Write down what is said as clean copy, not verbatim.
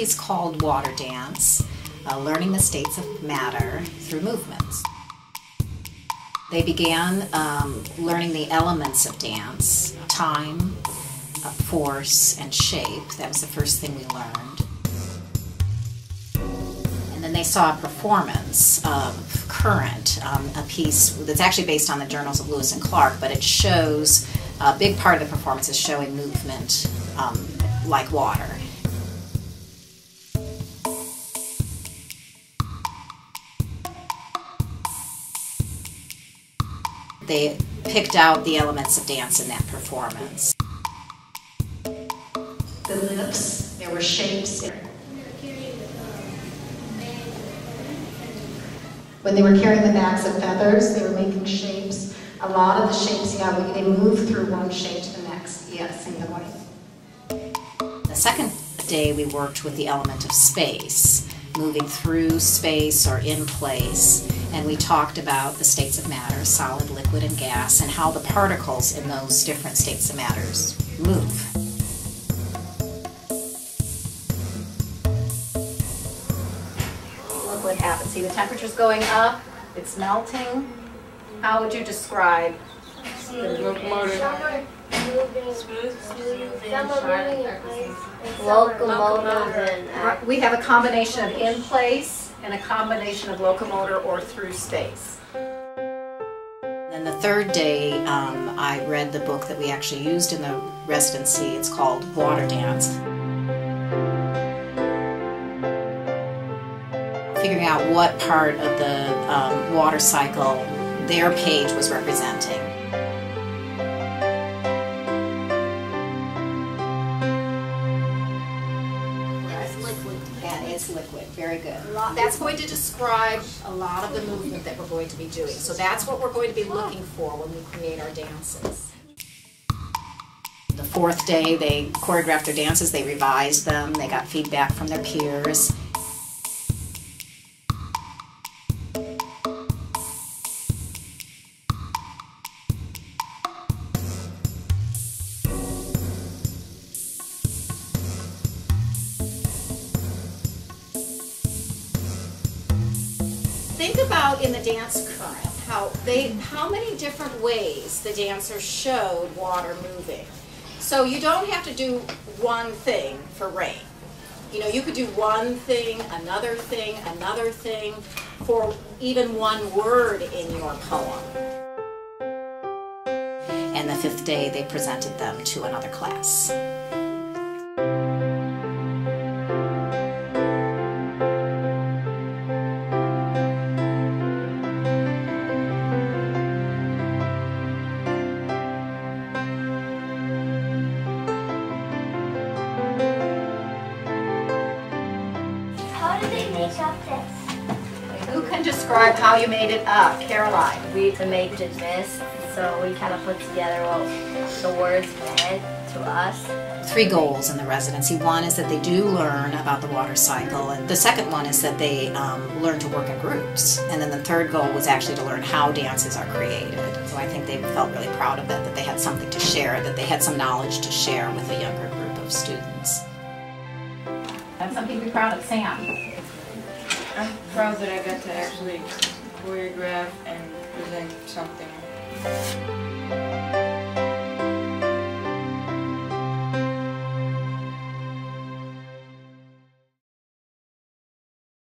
is called Water Dance, Learning the States of Matter Through Movements. They began learning the elements of dance: time, force, and shape. That was the first thing we learned. And then they saw a performance of Current, a piece that's actually based on the journals of Lewis and Clark, but it shows, a big part of the performance is showing movement like water. They picked out the elements of dance in that performance. The lips, there were shapes. When they were carrying the bags of feathers, they were making shapes. A lot of the shapes, yeah, they move through one shape to the next. Yes, in the way. The second day we worked with the element of space, moving through space or in place, and we talked about the states of matter, solid, liquid, and gas, and how the particles in those different states of matters move. Look what happens. See, the temperature's going up, it's melting. How would you describe the locomotive? Locomotive. We have a combination of in place and a combination of locomotor or through space. Then the third day, I read the book that we actually used in the residency. It's called Water Dance. Figuring out what part of the water cycle their page was representing. And it's liquid, very good. That's going to describe a lot of the movement that we're going to be doing. So that's what we're going to be looking for when we create our dances. The fourth day, they choreographed their dances, they revised them, they got feedback from their peers. Think about in the dance current how many different ways the dancers showed water moving. So you don't have to do one thing for rain. You know, you could do one thing, another thing for even one word in your poem. And the fifth day they presented them to another class. How did they make up this? Who can describe how you made it up? Caroline. We made this, so we kind of put together what the words meant to us. 3 goals in the residency. One is that they do learn about the water cycle, and the second one is that they learn to work in groups. And then the third goal was actually to learn how dances are created. So I think they felt really proud of it, that they had something to share, that they had some knowledge to share with a younger group of students. That's something to be proud of. Sam. I'm proud that I got to actually choreograph and present something.